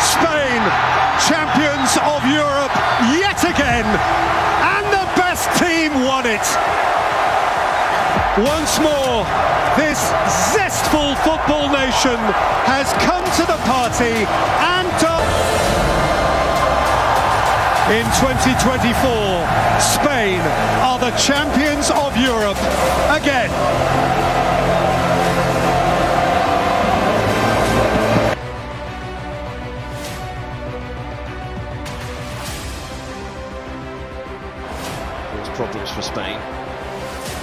Spain, champions of Europe yet again, and the best team won it. Once more, this zestful football nation has come to the party and in 2024, Spain are the champions of Europe again. There's problems for Spain.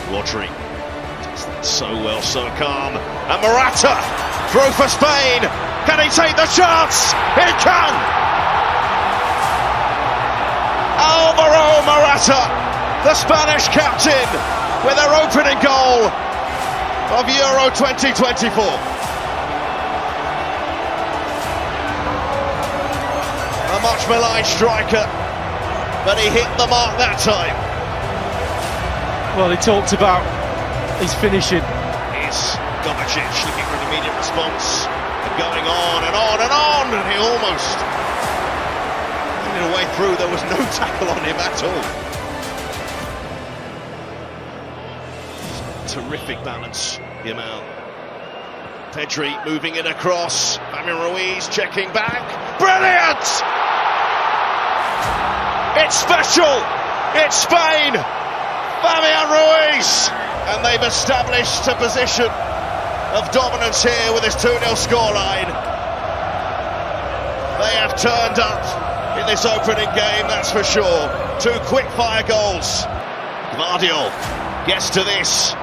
Rodri does that so well, so calm. And Morata through for Spain. Can he take the chance? He can! Alvaro Morata, the Spanish captain, with their opening goal of Euro 2024. A much maligned striker, but he hit the mark that time. Well, he talked about his finishing. Here's Kovacic looking for an immediate response, and going on and on and on, and he almost a way through. There was no tackle on him at all. Terrific balance, Yamal. Pedri moving it across. Fabian Ruiz checking back. Brilliant! It's special! It's Spain! Fabian Ruiz! And they've established a position of dominance here with this 2-0 scoreline. They have turned up in this opening game, that's for sure. 2 quick-fire goals. Gvardiol gets to this.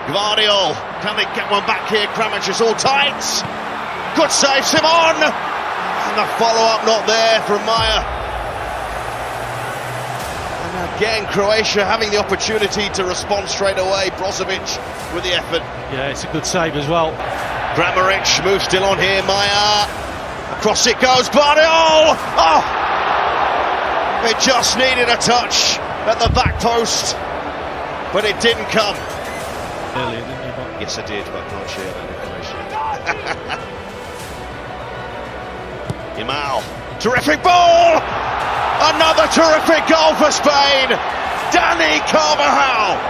Gvardiol, can they get one back here? Kramaric is all tight. Good save, Simon! And the follow-up not there from Maya. And again, Croatia having the opportunity to respond straight away. Brozovic with the effort. Yeah, it's a good save as well. Kramaric moves still on here. Maya. Across it goes. Gvardiol! Oh! It just needed a touch at the back post, but it didn't come. Earlier, didn't you? Bob? Yes, I did, but I can't share that information. Yamal, terrific ball! Another terrific goal for Spain! Dani Carvajal!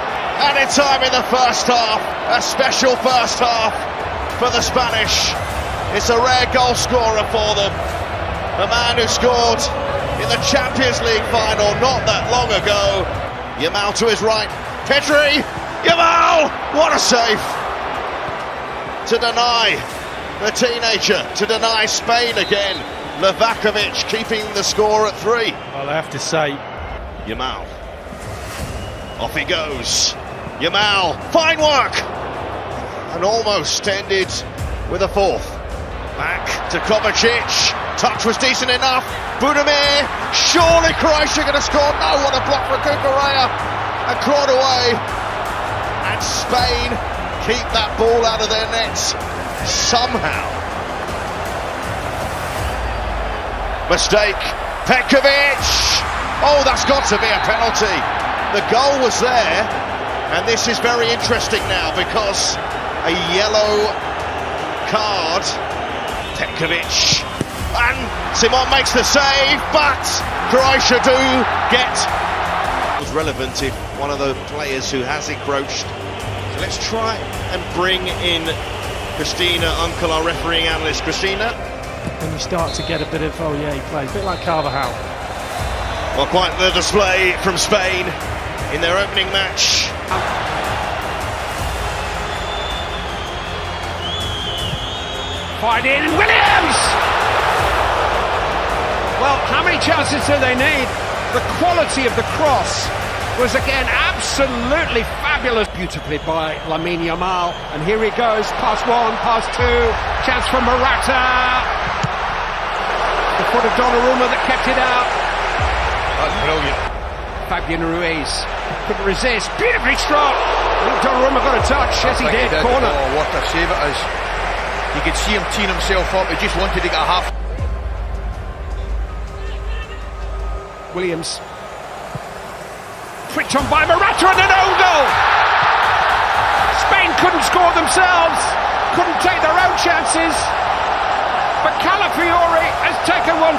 Added time in the first half, a special first half for the Spanish. It's a rare goal scorer for them. The man who scored in the Champions League final not that long ago. Yamal to his right. Pedri! Yamal! What a save! To deny the teenager, to deny Spain again. Livakovic keeping the score at 3. Well, I have to say, Yamal. Off he goes. Yamal, fine work! And almost ended with a 4th. Back to Kovacic. Touch was decent enough. Budimir, surely Croatia going to score. No, what a block for Kukurea. And clawed away. And Spain keep that ball out of their nets somehow. Mistake. Petkovic. Oh, that's got to be a penalty. The goal was there. And this is very interesting now because a yellow card. Petkovic. And Simon makes the save, but Croatia do get. It was relevant if one of the players who has encroached. So let's try and bring in Christina Uncle, our refereeing analyst. Christina? when you start to get a bit of, oh yeah, he plays a bit like Carvajal. Well, quite the display from Spain in their opening match. Fired in, Williams! Well, how many chances do they need? The quality of the cross was again absolutely fabulous. Beautifully by Lamine Yamal. And here he goes, pass one, pass two, chance for Morata. The foot of Donnarumma that kept it out. That's brilliant. Fabian Ruiz couldn't resist, beautifully struck. Donnarumma got a touch, yes he did, corner. Oh, what a save it is. You could see him teeing himself up, he just wanted to get a half. Williams. Pricked on by Morata and an own goal! Spain couldn't score themselves, couldn't take their own chances, but Calafiori has taken one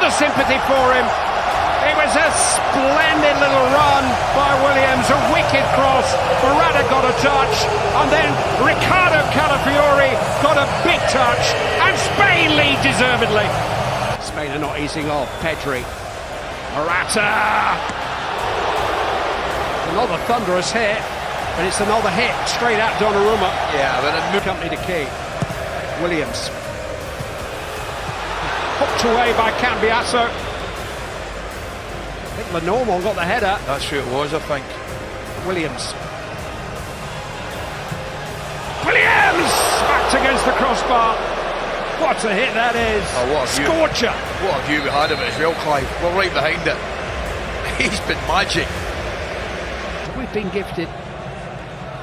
of sympathy for him. It was a splendid little run by Williams, a wicked cross. Morata got a touch, and then Ricardo Calafiori got a big touch, and Spain lead deservedly. Spain are not easing off. Pedri, Morata. Another thunderous hit, and it's another hit straight at Donnarumma. Yeah, but a Company to key. Williams. Hooked away by Cambiasso. I think Lenormand got the header. that's who it was, I think. Williams. Williams! Smacked against the crossbar. What a hit that is. Oh, what a view. Scorcher. What a view we had of it as well, Clive. We're right behind it. He's been magic. We've been gifted.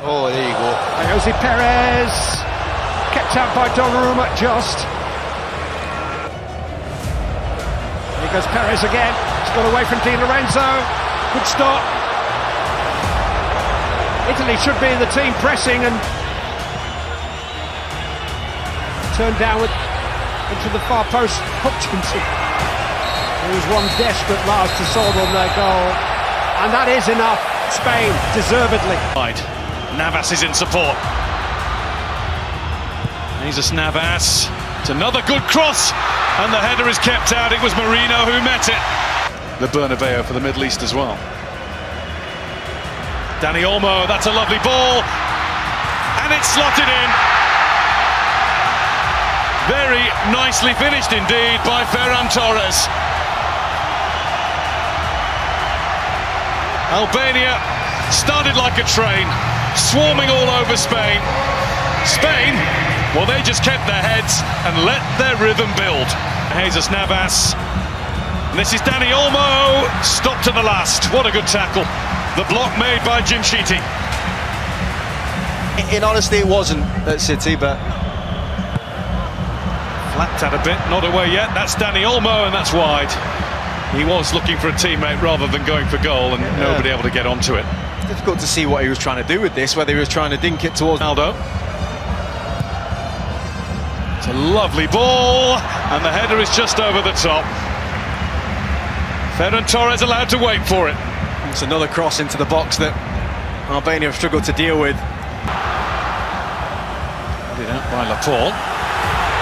Oh, there you go. Jose Perez. Kept out by Donnarumma just. Here goes Perez again. He's got away from Di Lorenzo. Good stop. Italy should be in the team pressing and turned downward into the far post. Hutchinson. There was one desperate last to solve on their goal, and that is enough. Spain deservedly. Navas is in support. Jesus Navas. It's another good cross, and the header is kept out. It was Marino who met it. The Bernabeu for the Middle East as well. Dani Olmo, that's a lovely ball, and it's slotted in. Very nicely finished indeed by Ferran Torres. Albania started like a train, swarming all over Spain. Spain, well, they just kept their heads and let their rhythm build. Jesus Navas. And this is Dani Olmo, stopped to the last. What a good tackle. The block made by Jimshiti. In honesty, it wasn't at City, but Flapped out a bit, not away yet. That's Dani Olmo, and that's wide. He was looking for a teammate rather than going for goal, and nobody able to get onto it. difficult to see what he was trying to do with this, whether he was trying to dink it towards Ronaldo. It's a lovely ball, and the header is just over the top. Ferran Torres allowed to wait for it. It's another cross into the box that Albania have struggled to deal with. Put it out by Laporte.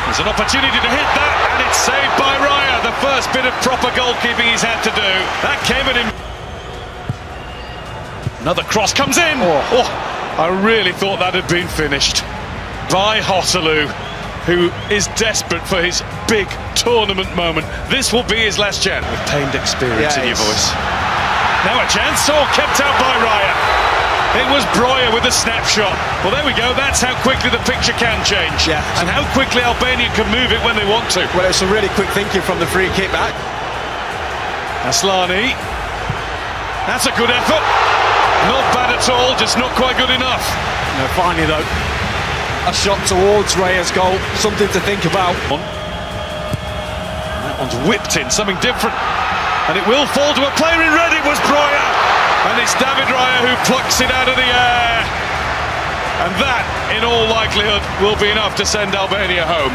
There's an opportunity to hit that, and it's saved by Raya. The first bit of proper goalkeeping he's had to do. That came at him. Another cross comes in. Oh, I really thought that had been finished by Hosselu, who is desperate for his big tournament moment. This will be his last chance. With pained experience in your voice. Now a chance, kept out by Raya. It was Breuer with a snapshot. Well, there we go. That's how quickly the picture can change. Yeah. And how quickly Albania can move it when they want to. Well, it's some really quick thinking from the free kick back. Aslani. That's a good effort. Not bad at all, just not quite good enough. No, finally, though, a shot towards Raya's goal. Something to think about. That one's whipped in, something different. And it will fall to a player in red. It was Breuer. And it's David Raya who plucks it out of the air. And that, in all likelihood, will be enough to send Albania home.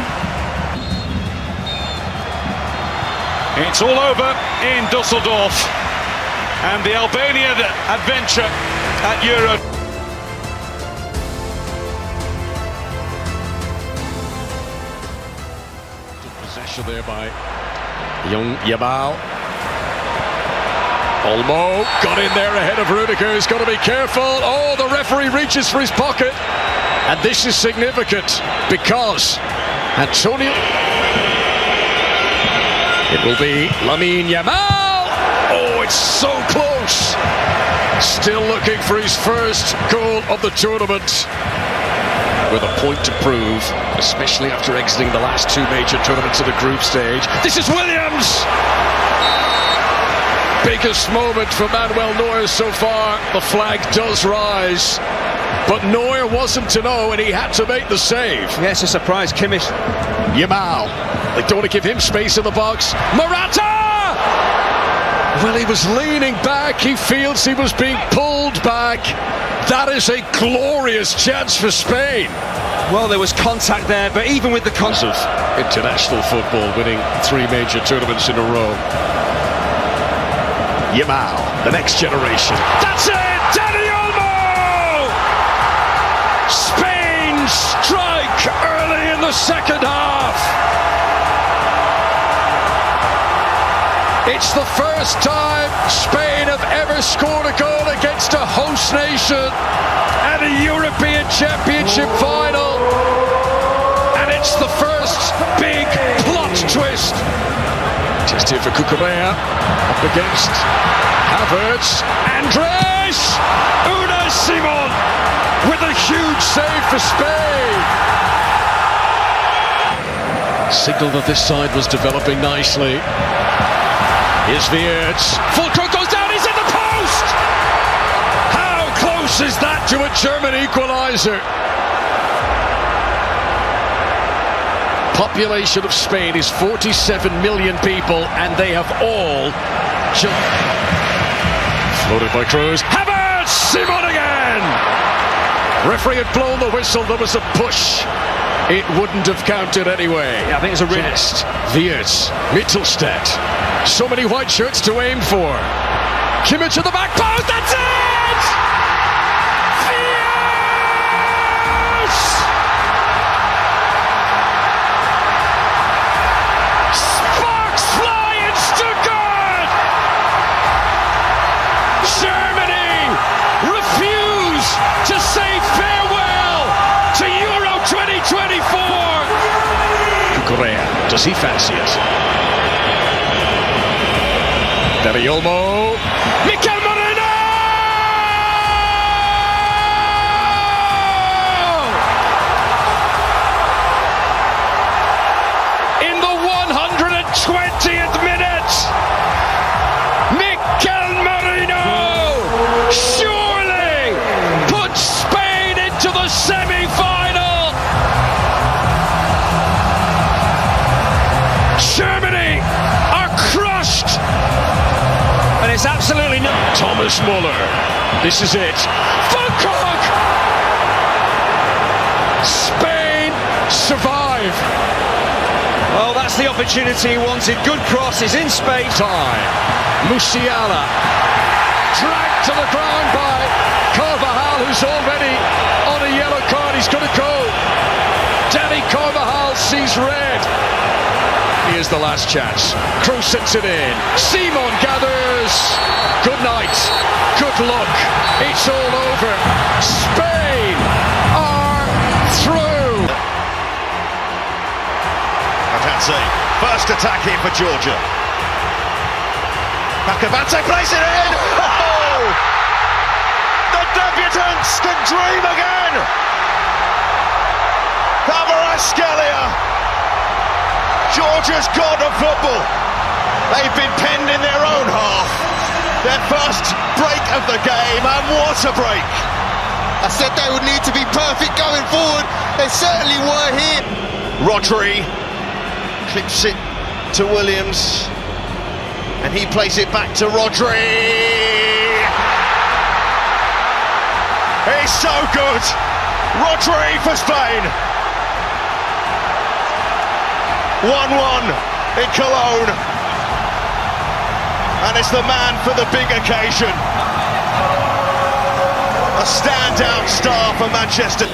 It's all over in Dusseldorf. And the Albanian adventure at Euro. Possession there by young Yamal. Olmo got in there ahead of Rudiger. He's got to be careful. Oh, the referee reaches for his pocket. And this is significant because Antonio... It will be Lamine Yamal. Oh, it's so close. Still looking for his first goal of the tournament. With a point to prove, especially after exiting the last two major tournaments of the group stage. This is Williams! Biggest moment for Manuel Neuer so far. The flag does rise. But Neuer wasn't to know, and he had to make the save. Yes, a surprise, Kimmich. Yamal. They don't want to give him space in the box. Morata! Well, he was leaning back. He feels he was being pulled back. That is a glorious chance for Spain. Well, there was contact there, but even with the of international football, winning 3 major tournaments in a row. Yamal, the next generation. That's it! Dani Olmo! Spain strike early in the second half. It's the first time Spain have ever scored a goal against a host nation at a European Championship final. And it's the first big plot twist. Just here for Cucurella, up against Havertz, Andres, Unai Simon with a huge save for Spain. Signal that this side was developing nicely. Here's Wirtz, full crook goes down, he's in the post! How close is that to a German equaliser? Population of Spain is 47 million people, and they have all floated by Cruz. Havertz! Simon again! Referee had blown the whistle, there was a push. It wouldn't have counted anyway. I think it's a Just Wirtz, Mittelstadt. So many white shirts to aim for. Kimmich at the back post, that's it! Wirtz! Sparks fly in Stuttgart! Germany refuse to say farewell to Euro 2024! Cucurella, does he fancy it? Dani Olmo, Mikel Merino! In the 120th minute, Mikel Merino surely puts Spain into the semi-final. Germany are crushed. And it's absolutely no. Thomas Muller, this is it. Fulcock! Spain survive. Well, that's the opportunity he wanted. Good cross, is in space. Time. Musiala, dragged to the ground by Carvajal, who's already on a yellow card. He's going to go. Dani Carvajal sees red. Here's the last chance. Kroos sets it in. Simon gathers. Good night. Good luck. It's all over. Spain are through. Bakavante, first attack here for Georgia. Bakavante plays it in. Oh! The debutants can dream again. Kvaratskhelia, Georgia's god of football. They've been penned in their own half. Their first break of the game, and what a break. I said they would need to be perfect going forward. They certainly were here. Rodri clips it to Williams, and he plays it back to Rodri. He's so good. Rodri for Spain. 1-1 in Cologne, and it's the man for the big occasion. A standout star for Manchester.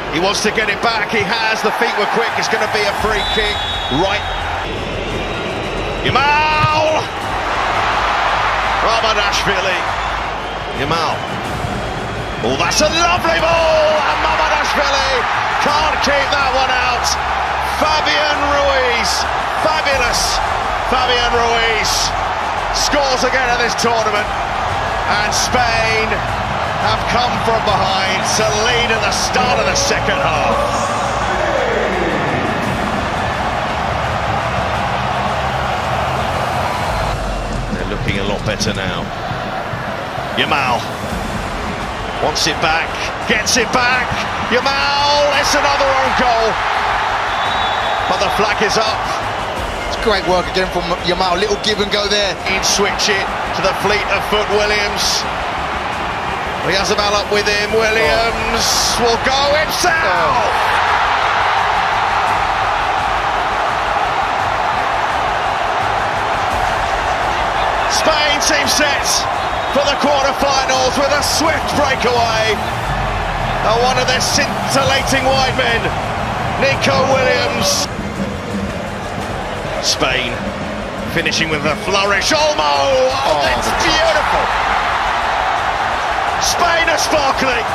He wants to get it back, he has, the feet were quick, it's going to be a free kick. Right. Yamal! Mamadashvili. Yamal. Oh, that's a lovely ball, and Mamadashvili can't keep that one out. Fabian Ruiz, fabulous Fabian Ruiz scores again at this tournament, and Spain have come from behind to lead at the start of the second half. They're looking a lot better now. Yamal wants it back, gets it back. Yamal, it's another own goal. But the flag is up. It's great work again from Yamal. Little give and go there. He'd switch it to the fleet of foot Williams. He has the man up with him. Williams will go himself. Spain seems set for the quarter-finals with a swift breakaway. And one of their scintillating wide men, Nico Williams. Spain finishing with a flourish. Olmo! Oh, that's beautiful! Spain are sparkling.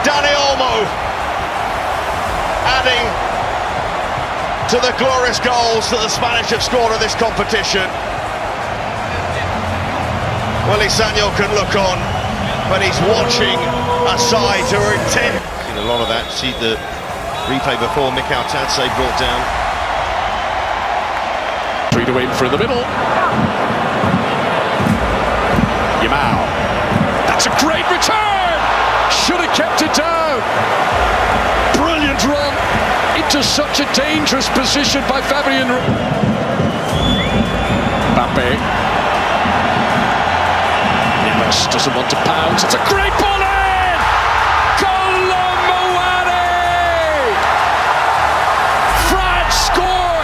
Dani Olmo adding to the glorious goals that the Spanish have scored in this competition. Willy Sagnol can look on, but he's watching a side who are intent. Seen a lot of that. See the replay before. Mikhail Tadze brought down. 3 to aim for in the middle. Yamal. That's a great return! Should have kept it down. Brilliant run into such a dangerous position by Fabian. Mbappe. Neves doesn't want to pounce. It's a great ball in! Colomboani! France score!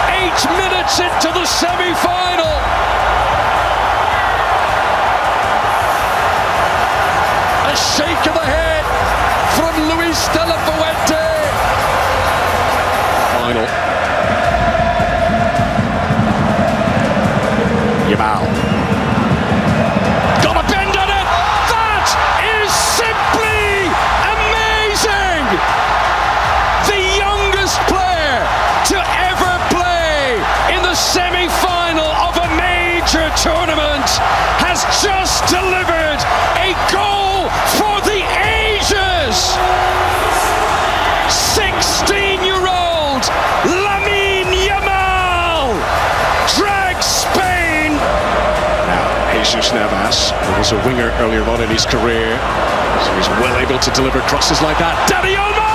8 minutes into the semi-final. A shake of the head from Luis de la Fuente. Final. Yamal. Got a bend on it. That is simply amazing. The youngest player to ever play in the semi-final of a major tournament has just delivered a goal for the ages. 16-year-old Lamine Yamal drags Spain. Now Jesus Navas, who was a winger earlier on in his career, so he's well able to deliver crosses like that. Dani Olmo!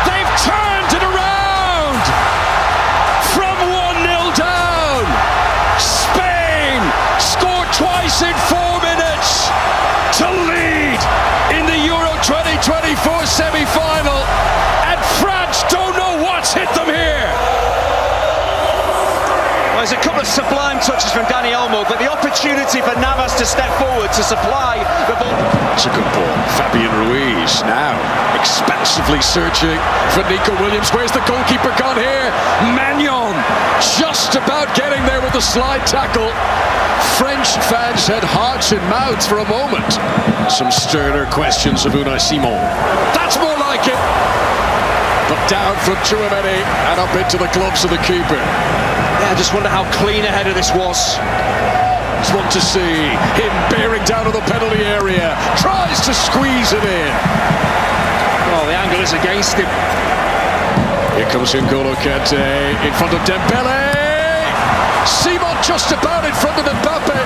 They've turned it around from 1-0 down. Spain scored twice in 4 minutes to lead in the Euro 2024 semi-final, and France don't know what's hit them here. Well, there's a couple of sublime touches from Dani Olmo, but the opportunity for Navas to step forward to supply the ball. It's a good ball. Fabian Ruiz now expensively searching for Nico Williams. Where's the goalkeeper gone here? Magnon just about getting there with the slide tackle. French fans had hearts and mouths for a moment. Some sterner questions of Unai Simon. That's more like it. But down from Tchouaméni and up into the gloves of the keeper. Yeah, I just wonder how clean a header this was. Just want to see him bearing down on the penalty area. Tries to squeeze it in. Well, the angle is against him. Here comes N'Golo Kante in front of Dembele. Simon just about in front of Mbappe.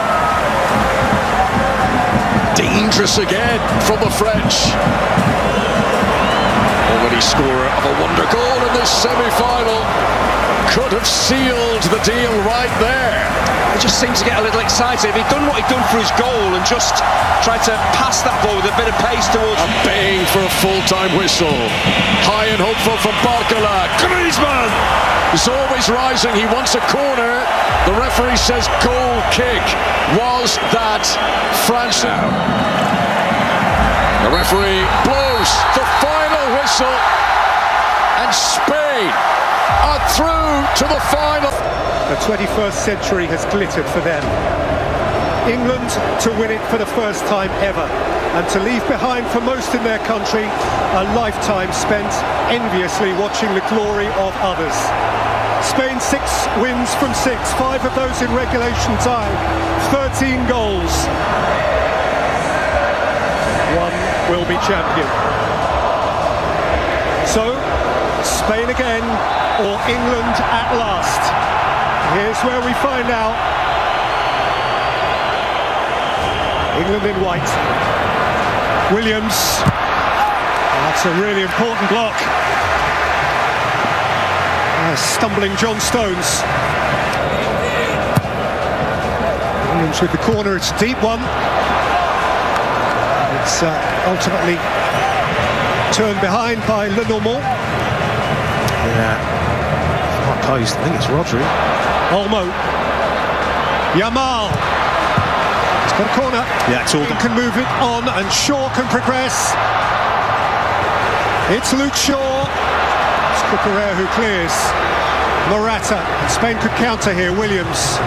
Dangerous again from the French. Already scorer of a wonder goal in this semi-final. Could have sealed the deal right there. He just seems to get a little excited. If he'd done what he'd done for his goal and just tried to pass that ball with a bit of pace towards... A baying for a full-time whistle. High and hopeful from Barcola. Griezmann is always rising. He wants a corner. The referee says goal kick. Was that France? Now. The referee blows the final whistle, and Spain are through to the final. The 21st century has glittered for them. England to win it for the first time ever, and to leave behind for most in their country a lifetime spent enviously watching the glory of others. Spain 6 wins from 6, 5 of those in regulation time, 13 goals. One will be champion. So, Spain again, or England at last. Here's where we find out. England in white. Williams. That's a really important block. Stumbling John Stones. Williams with the corner, it's a deep one. It's ultimately turned behind by Lenormand. Yeah, far post, I think it's Rodri. Olmo. Yamal. It's got a corner. Yeah, it's all He can move it on and Shaw can progress. It's Luke Shaw. It's Cucurella who clears. Morata. Spain could counter here. Williams.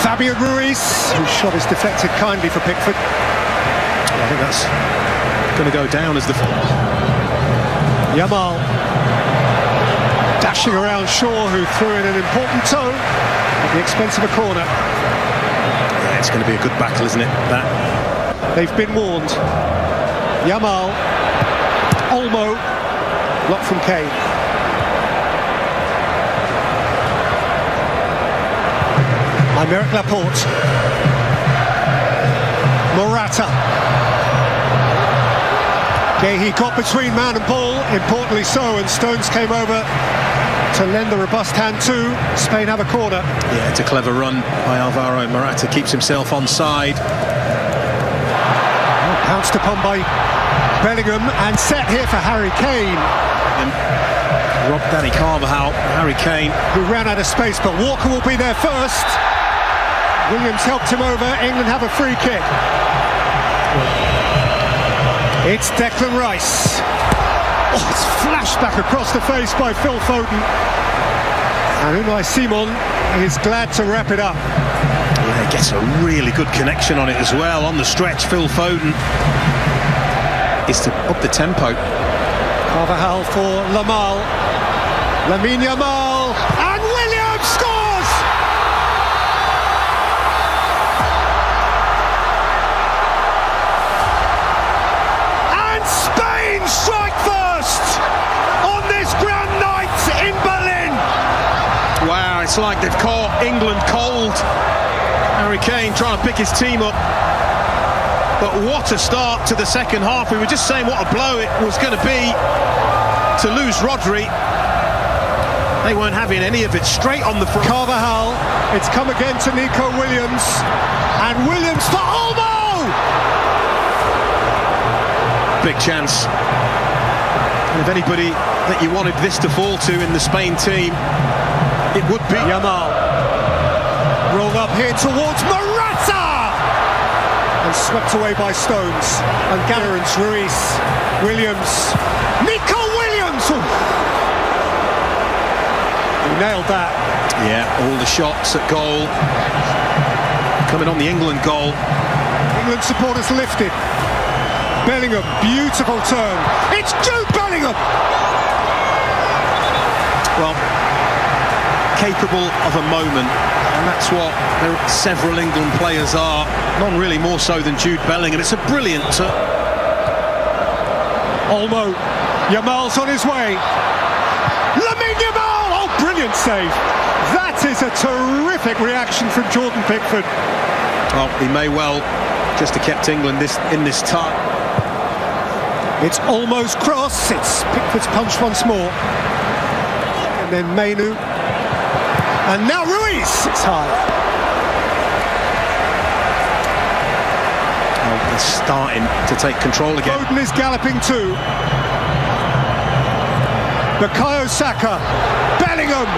Fabian Ruiz, whose shot is deflected kindly for Pickford. I think that's going to go down as the... Yamal. Dashing around Shaw, who threw in an important toe at the expense of a corner. Yeah, it's going to be a good battle, isn't it? That. They've been warned. Yamal. Olmo. Block from Kane. Aymeric Laporte. Morata. He got between man and ball, importantly so, and Stones came over to lend the robust hand to. Spain have a corner. Yeah, it's a clever run by Alvaro Morata, keeps himself onside. Pounced upon by Bellingham and set here for Harry Kane. And Rob Danny Carvajal, Harry Kane. Who ran out of space, but Walker will be there first. Williams helped him over. England have a free kick. It's Declan Rice. Oh, it's flashed back across the face by Phil Foden. And Unai Simon is glad to wrap it up. Yeah, gets a really good connection on it as well. On the stretch, Phil Foden is to up the tempo. Carvajal for Lamine Yamal. And Williams scores! Spain strike first on this grand night in Berlin. Wow, it's like they've caught England cold. Harry Kane trying to pick his team up. But what a start to the second half. We were just saying what a blow it was going to be to lose Rodri. They weren't having any of it. Straight on the front. Carvajal, it's come again to Nico Williams. And Williams for Olmo! Big chance. And if anybody that you wanted this to fall to in the Spain team, it would be Yamal. Rolled up here towards Morata! And swept away by Stones. And Gallerans, Ruiz, Williams. Nico Williams! Ooh. He nailed that. Yeah, all the shots at goal. Coming on the England goal. England supporters lifted. Bellingham, beautiful turn. It's Jude Bellingham! Well, capable of a moment, and that's what several England players are. None really more so than Jude Bellingham. It's a brilliant turn. Olmo, Yamal's on his way. Lamine Yamal! Oh, brilliant save. That is a terrific reaction from Jordan Pickford. Well, he may well just have kept England in this tie. It's almost cross. It's Pickford's punch once more. And then Mainu. And now Ruiz. It's high. Well, they're starting to take control again. Foden is galloping too. Bukayo Saka. Bellingham.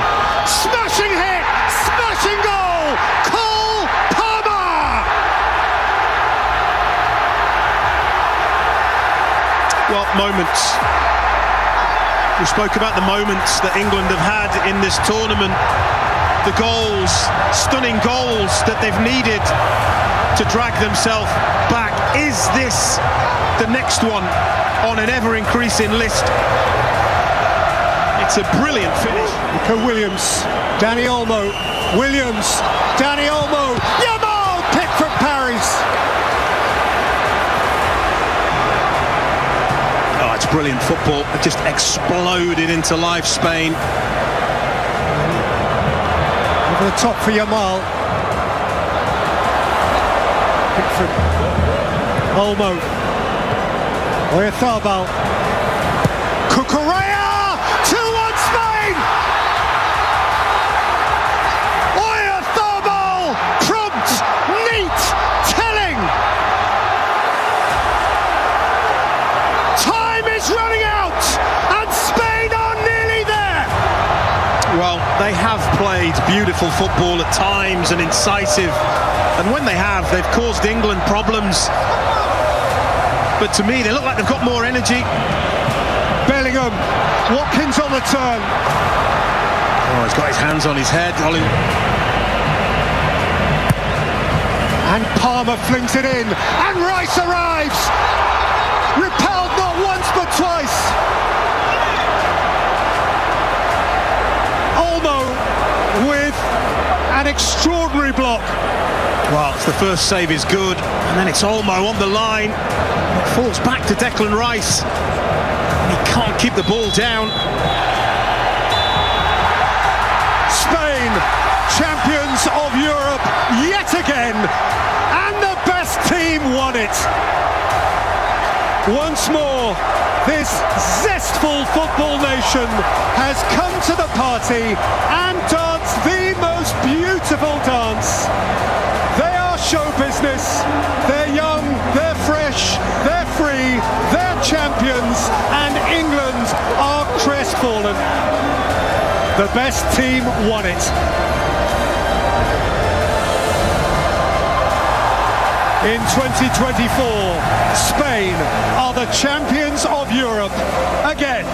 Smashing hit. Smashing goal. Cole Palmer. Well, moments. We spoke about the moments that England have had in this tournament. The goals, stunning goals that they've needed to drag themselves back. Is this the next one on an ever-increasing list? It's a brilliant finish. Nico Williams, Dani Olmo, Williams, Dani Olmo, Yamal, Pickford parries. Oh, it's brilliant football. It just exploded into life, Spain. Over the top for Yamal. Pickford. Olmo. Oyarzabal. Cucurella! 2-1 Spain! played beautiful football at times and incisive, and when they have, they've caused England problems. But to me, they look like they've got more energy. Bellingham, Watkins on the turn. Oh, he's got his hands on his head. And Palmer flings it in, and Rice arrives! Repelled not once but twice! Olmo with an extraordinary block. Well, it's the first save is good, and then it's Olmo on the line. It falls back to Declan Rice. He can't keep the ball down. Spain, champions of Europe yet again, and the best team won it. Once more, this zestful football nation has come to the party and danced the most beautiful dance. They are show business, they're young, they're fresh, they're free, they're champions, and England are crestfallen. The best team won it. In 2024, Spain are the champions of Europe again.